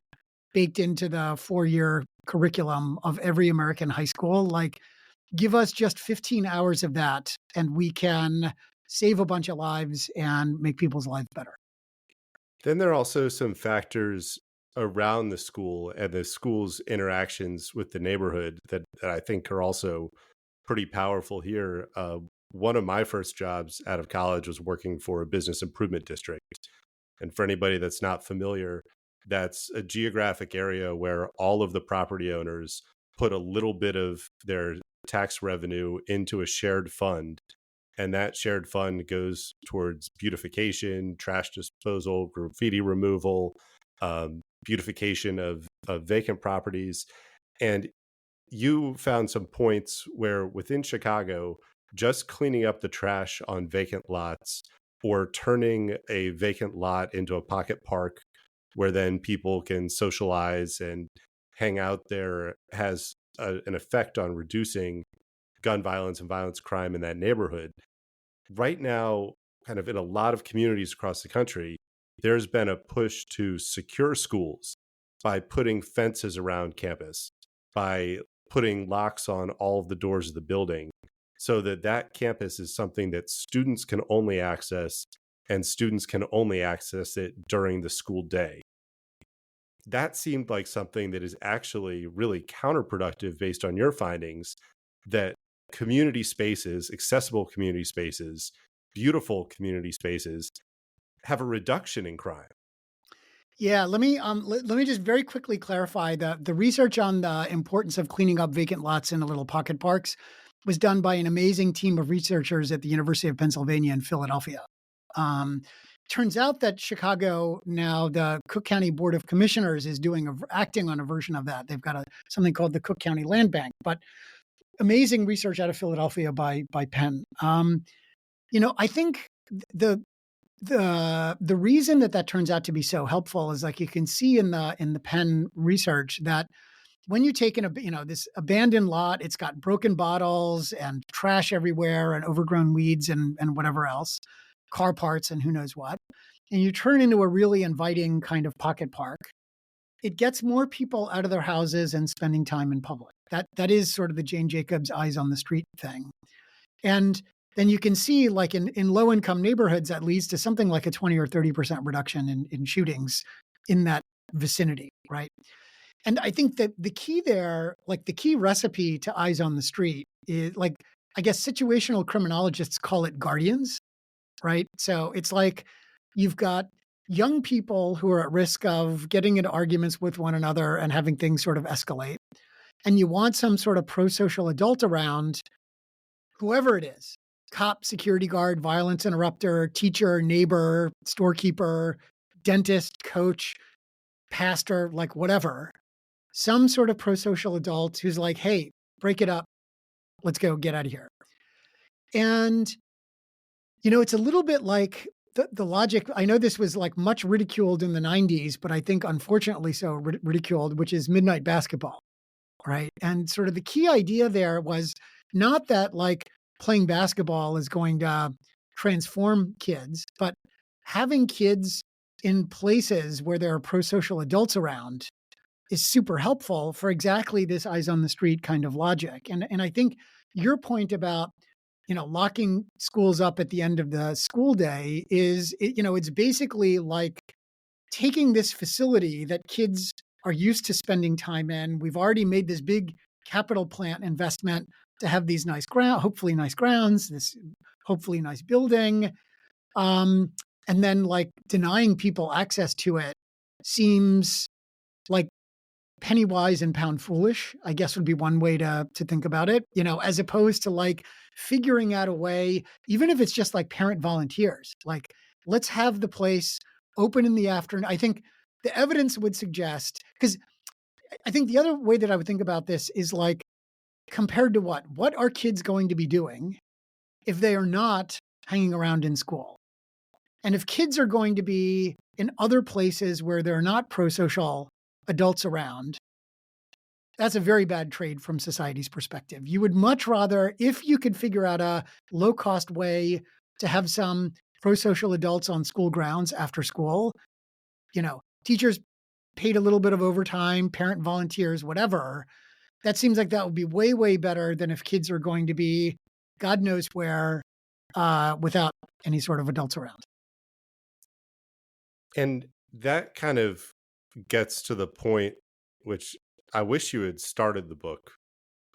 baked into the 4-year curriculum of every American high school. Like, give us just 15 hours of that, and we can save a bunch of lives and make people's lives better. Then there are also some factors around the school and the school's interactions with the neighborhood that I think are also pretty powerful here. One of my first jobs out of college was working for a business improvement district. And for anybody that's not familiar, that's a geographic area where all of the property owners put a little bit of their tax revenue into a shared fund. And that shared fund goes towards beautification, trash disposal, graffiti removal, beautification of vacant properties. And you found some points where within Chicago, just cleaning up the trash on vacant lots or turning a vacant lot into a pocket park where then people can socialize and hang out there has an effect on reducing gun violence and violence crime in that neighborhood. Right now, kind of in a lot of communities across the country, there's been a push to secure schools by putting fences around campus, by putting locks on all of the doors of the building so that that campus is something that students can only access and students can only access it during the school day. That seemed like something that is actually really counterproductive based on your findings, that community spaces, accessible community spaces, beautiful community spaces have a reduction in crime. Yeah, let me just very quickly clarify the research on the importance of cleaning up vacant lots in the little pocket parks was done by an amazing team of researchers at the University of Pennsylvania in Philadelphia. Um, Turns out that Chicago now, the Cook County Board of Commissioners is acting on a version of that. They've got something called the Cook County Land Bank, but amazing research out of Philadelphia by Penn. I think the the reason that turns out to be so helpful is, like, you can see in the Penn research, that when you take this abandoned lot, it's got broken bottles and trash everywhere and overgrown weeds and whatever else, car parts and who knows what, and you turn into a really inviting kind of pocket park, it gets more people out of their houses and spending time in public. That is sort of the Jane Jacobs eyes on the street thing. And then you can see, like, in low income neighborhoods, that leads to something like a 20 or 30% reduction in shootings in that vicinity, right? And I think that the key there, like the key recipe to eyes on the street, is, like, I guess situational criminologists call it guardians, right? So it's like you've got young people who are at risk of getting into arguments with one another and having things sort of escalate. And you want some sort of pro social adult around, whoever it is: cop, security guard, violence interrupter, teacher, neighbor, storekeeper, dentist, coach, pastor, like whatever. Some sort of pro social adult who's like, hey, break it up. Let's go get out of here. And, it's a little bit like the logic. I know this was like much ridiculed in the 90s, but I think unfortunately so ridiculed, which is midnight basketball. Right. And sort of the key idea there was not that, like, playing basketball is going to transform kids, but having kids in places where there are pro social adults around is super helpful for exactly this eyes on the street kind of logic. And I think your point about, locking schools up at the end of the school day is, it's basically like taking this facility that kids are used to spending time in. We've already made this big capital plant investment to have these hopefully nice grounds, this hopefully nice building. And then, like, denying people access to it seems like penny wise and pound foolish, I guess, would be one way to think about it, as opposed to, like, figuring out a way, even if it's just like parent volunteers, like, let's have the place open in the afternoon. I think the evidence would suggest, because I think the other way that I would think about this is, like, compared to what are kids going to be doing if they are not hanging around in school? And if kids are going to be in other places where there are not pro-social adults around, that's a very bad trade from society's perspective. You would much rather, if you could figure out a low-cost way to have some pro-social adults on school grounds after school, teachers paid a little bit of overtime, parent volunteers, whatever. That seems like that would be way, way better than if kids are going to be God knows where without any sort of adults around. And that kind of gets to the point which I wish you had started the book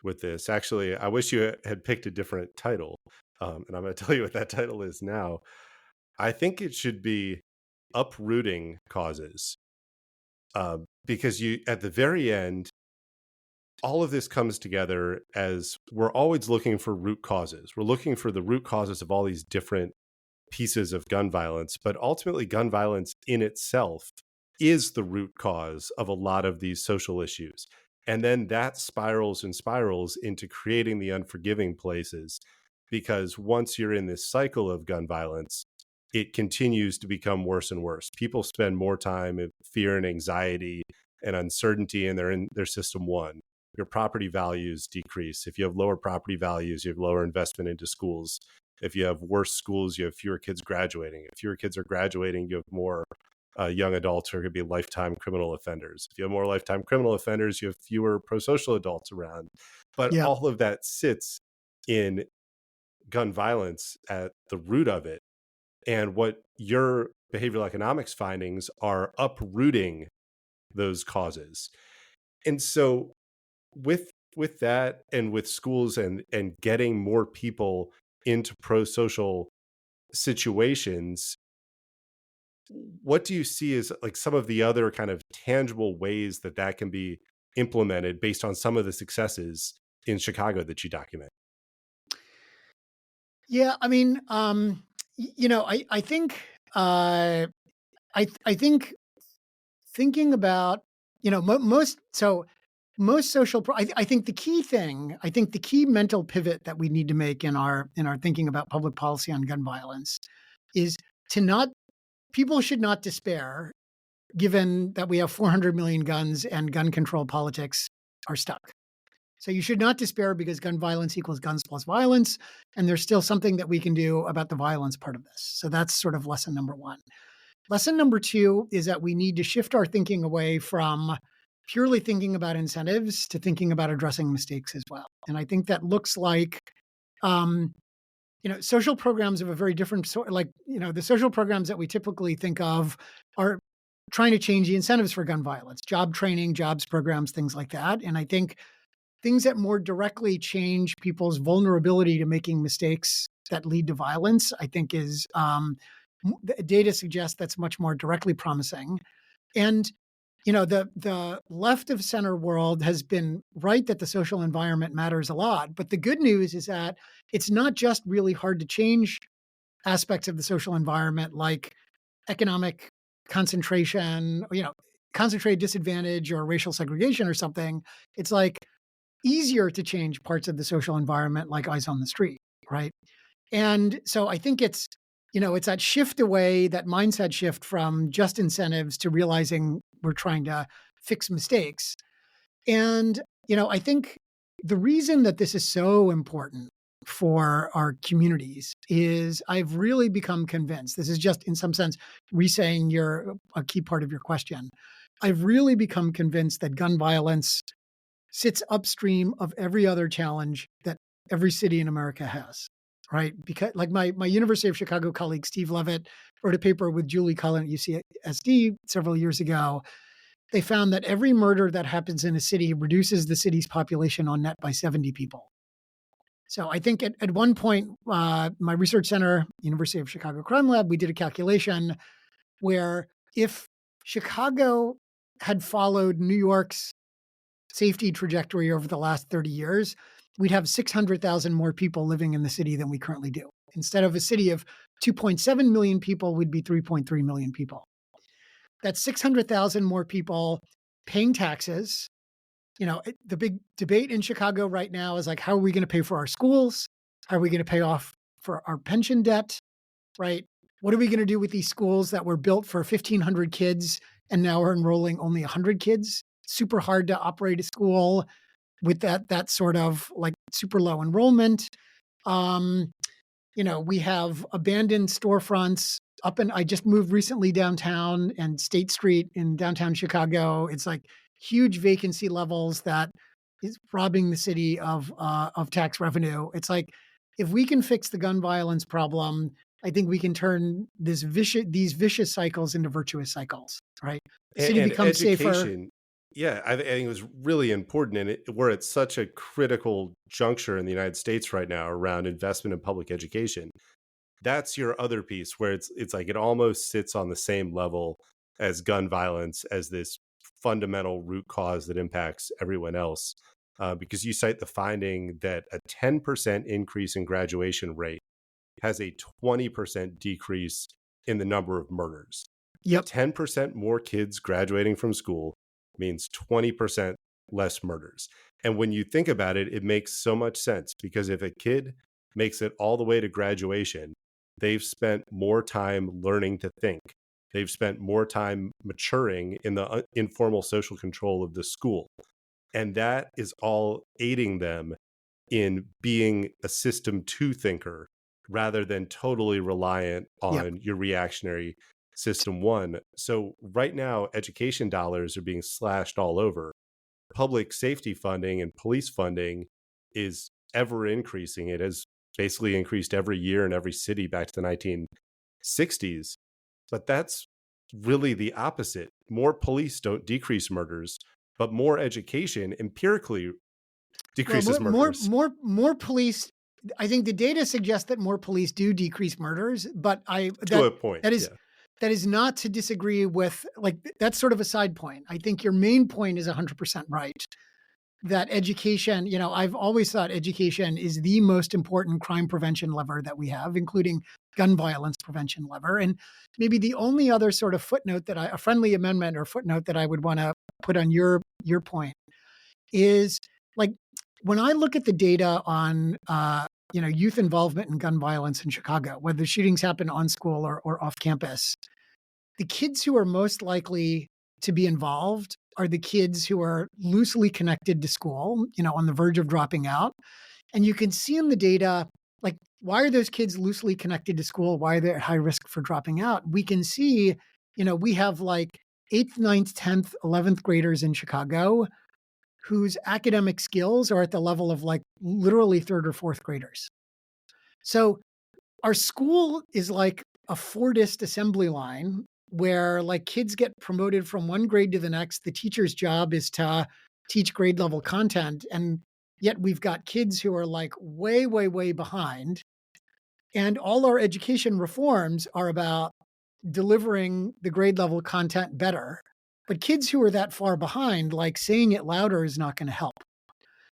with this. Actually, I wish you had picked a different title. And I'm going to tell you what that title is now. I think it should be Uprooting Causes. Because at the very end, all of this comes together as we're always looking for root causes. We're looking for the root causes of all these different pieces of gun violence, but ultimately gun violence in itself is the root cause of a lot of these social issues. And then that spirals and spirals into creating the unforgiving places, because once you're in this cycle of gun violence, it continues to become worse and worse. People spend more time in fear and anxiety and uncertainty, and they're in their system one. Your property values decrease. If you have lower property values, you have lower investment into schools. If you have worse schools, you have fewer kids graduating. If fewer kids are graduating, you have more young adults who are going to be lifetime criminal offenders. If you have more lifetime criminal offenders, you have fewer pro-social adults around. But Yeah. all of that sits in gun violence at the root of it. And what your behavioral economics findings are uprooting those causes. And so with that, and with schools and getting more people into pro-social situations, what do you see as like some of the other kind of tangible ways that can be implemented based on some of the successes in Chicago that you document? Yeah, I mean, I think, I think thinking about, most social, I think the key mental pivot that we need to make in our thinking about public policy on gun violence is to not, people should not despair, given that we have 400 million guns and gun control politics are stuck. So you should not despair because gun violence equals guns plus violence. And there's still something that we can do about the violence part of this. So that's sort of lesson number one. Lesson number two is that we need to shift our thinking away from purely thinking about incentives to thinking about addressing mistakes as well. And I think that looks like, social programs of a very different sort. Like, the social programs that we typically think of are trying to change the incentives for gun violence, job training, jobs programs, things like that. And I think things that more directly change people's vulnerability to making mistakes that lead to violence, I think is the data suggests that's much more directly promising. And the left of center world has been right that the social environment matters a lot. But the good news is that it's not just really hard to change aspects of the social environment like economic concentration, concentrated disadvantage or racial segregation or something. It's like easier to change parts of the social environment like eyes on the street, right? And so I think it's that shift away, that mindset shift from just incentives to realizing we're trying to fix mistakes. And, I think the reason that this is so important for our communities is I've really become convinced. This is just in some sense re-saying a key part of your question. I've really become convinced that gun violence sits upstream of every other challenge that every city in America has, right? Because like my University of Chicago colleague, Steve Levitt, wrote a paper with Julie Cullen at UCSD several years ago. They found that every murder that happens in a city reduces the city's population on net by 70 people. So I think at one point, my research center, University of Chicago Crime Lab, we did a calculation where if Chicago had followed New York's safety trajectory over the last 30 years, we'd have 600,000 more people living in the city than we currently do. Instead of a city of 2.7 million people, we'd be 3.3 million people. That's 600,000 more people paying taxes. The big debate in Chicago right now is like, how are we going to pay for our schools? How are we going to pay off for our pension debt? Right? What are we going to do with these schools that were built for 1,500 kids and now are enrolling only 100 kids? Super hard to operate a school with that sort of like super low enrollment. Um, we have abandoned storefronts up, and I just moved recently downtown and State Street in downtown Chicago. It's like huge vacancy levels that is robbing the city of tax revenue. It's like if we can fix the gun violence problem, I think we can turn these vicious cycles into virtuous cycles, right? The city And becomes safer. education, yeah, I think it was really important, and we're at such a critical juncture in the United States right now around investment in public education. That's your other piece where it's like it almost sits on the same level as gun violence as this fundamental root cause that impacts everyone else. Because you cite the finding that a 10% increase in graduation rate has a 20% decrease in the number of murders. Yep. 10% more kids graduating from school means 20% less murders. And when you think about it, it makes so much sense because if a kid makes it all the way to graduation, they've spent more time learning to think. They've spent more time maturing in the informal social control of the school. And that is all aiding them in being a system two thinker rather than totally reliant Yep. on your reactionary system one. So right now, education dollars are being slashed all over. Public safety funding and police funding is ever increasing. It has basically increased every year in every city back to the 1960s. But that's really the opposite. More police don't decrease murders, but more education empirically Well, decreases murders. more police. I think the data suggests that more police do decrease murders, but To a point, that is yeah. that is not to disagree with, like, that's sort of a side point. I think your main point is 100% right. That education, I've always thought education is the most important crime prevention lever that we have, including gun violence prevention lever. And maybe the only other sort of footnote a friendly amendment or footnote that I would want to put on your point is, like, when I look at the data on youth involvement in gun violence in Chicago, whether shootings happen on school or off campus, the kids who are most likely to be involved are the kids who are loosely connected to school, on the verge of dropping out. And you can see in the data, like, why are those kids loosely connected to school? Why are they at high risk for dropping out? We can see, we have like eighth, ninth, 10th, 11th graders in Chicago whose academic skills are at the level of like literally third or fourth graders. So our school is like a Fordist assembly line where like kids get promoted from one grade to the next. The teacher's job is to teach grade level content. And yet we've got kids who are like way, way, way behind. And all our education reforms are about delivering the grade level content better. But kids who are that far behind, like, saying it louder is not going to help.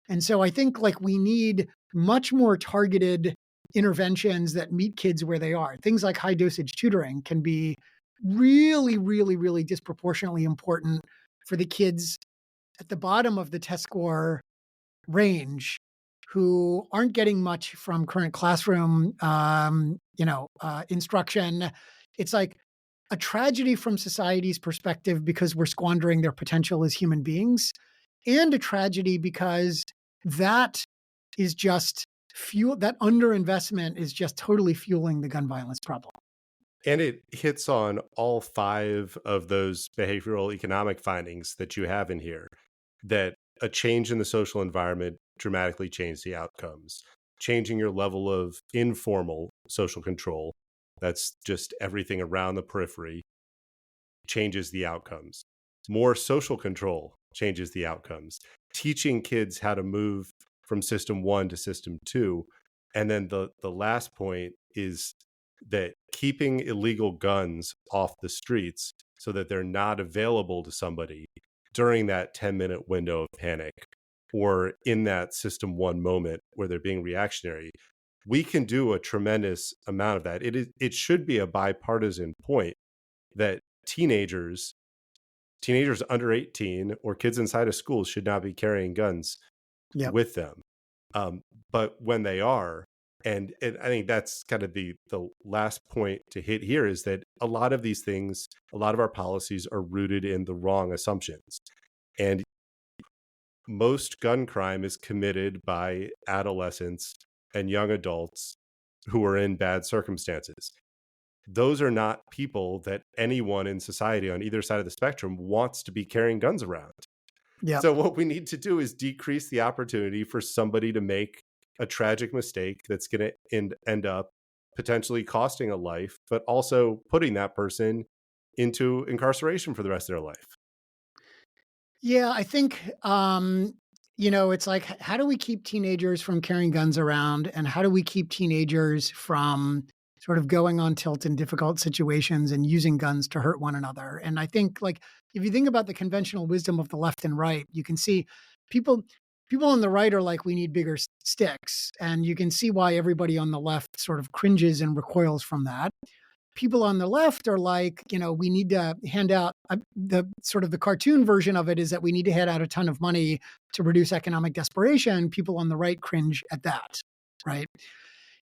And so I think like we need much more targeted interventions that meet kids where they are. Things like high dosage tutoring can be really, really, really disproportionately important for the kids at the bottom of the test score range who aren't getting much from current classroom, instruction. It's like a tragedy from society's perspective because we're squandering their potential as human beings, and a tragedy because that is just that underinvestment is just totally fueling the gun violence problem. And it hits on all five of those behavioral economic findings that you have in here, that a change in the social environment dramatically changes the outcomes. Changing your level of informal social control, that's just everything around the periphery, changes the outcomes. More social control changes the outcomes. Teaching kids how to move from system one to system two. And then the last point is that keeping illegal guns off the streets so that they're not available to somebody during that 10-minute window of panic or in that system one moment where they're being reactionary. We can do a tremendous amount of that. It should be a bipartisan point that teenagers under 18 or kids inside of schools should not be carrying guns Yep. with them. But when they are, And I think that's kind of the last point to hit here, is that a lot of these things, a lot of our policies are rooted in the wrong assumptions. And most gun crime is committed by adolescents and young adults who are in bad circumstances. Those are not people that anyone in society on either side of the spectrum wants to be carrying guns around. Yep. So what we need to do is decrease the opportunity for somebody to make a tragic mistake that's going to end up potentially costing a life, but also putting that person into incarceration for the rest of their life. Yeah, I think, it's like, how do we keep teenagers from carrying guns around? And how do we keep teenagers from sort of going on tilt in difficult situations and using guns to hurt one another? And I think, like, if you think about the conventional wisdom of the left and right, you can see people. People on the right are like, we need bigger sticks. And you can see why everybody on the left sort of cringes and recoils from that. People on the left are like, we need to hand out the sort of the cartoon version of it is that we need to hand out a ton of money to reduce economic desperation. People on the right cringe at that. Right.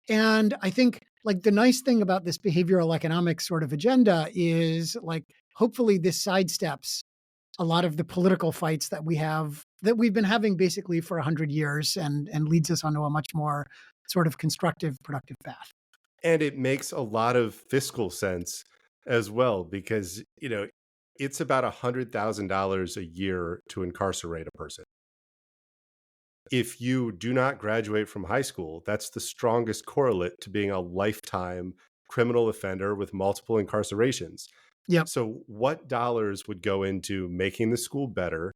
And I think like the nice thing about this behavioral economics sort of agenda is like, hopefully this sidesteps a lot of the political fights that we've been having basically for 100 years and leads us onto a much more sort of constructive, productive path. And it makes a lot of fiscal sense as well, because, it's about $100,000 a year to incarcerate a person. If you do not graduate from high school, that's the strongest correlate to being a lifetime criminal offender with multiple incarcerations. Yep. So, what dollars would go into making the school better,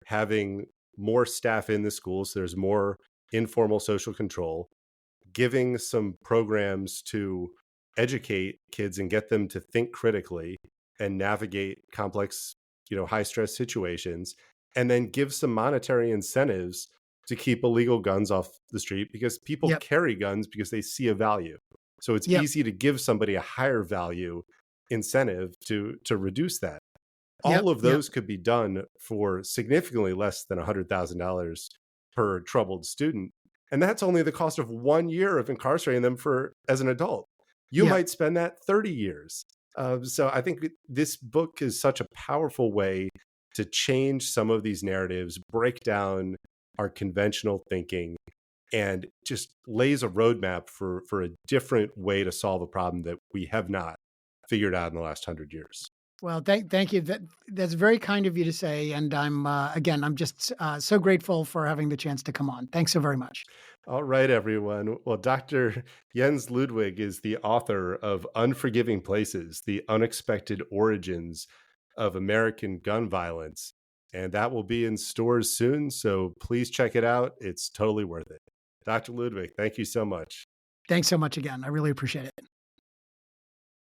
having more staff in the schools, so there's more informal social control, giving some programs to educate kids and get them to think critically and navigate complex, high stress situations, and then give some monetary incentives to keep illegal guns off the street, because people Yep. carry guns because they see a value. So it's Yep. easy to give somebody a higher value incentive to reduce that. Yep. All of Yep. those could be done for significantly less than $100,000 per troubled student. And that's only the cost of 1 year of incarcerating them for as an adult. You Yep. might spend that 30 years. So I think this book is such a powerful way to change some of these narratives, break down our conventional thinking, and just lays a roadmap for a different way to solve a problem that we have not figured out in the last 100 years. Well, thank you. That's very kind of you to say. And I'm just so grateful for having the chance to come on. Thanks so very much. All right, everyone. Well, Dr. Jens Ludwig is the author of Unforgiving Places, The Unexpected Origins of American Gun Violence. And that will be in stores soon. So please check it out. It's totally worth it. Dr. Ludwig, thank you so much. Thanks so much again. I really appreciate it.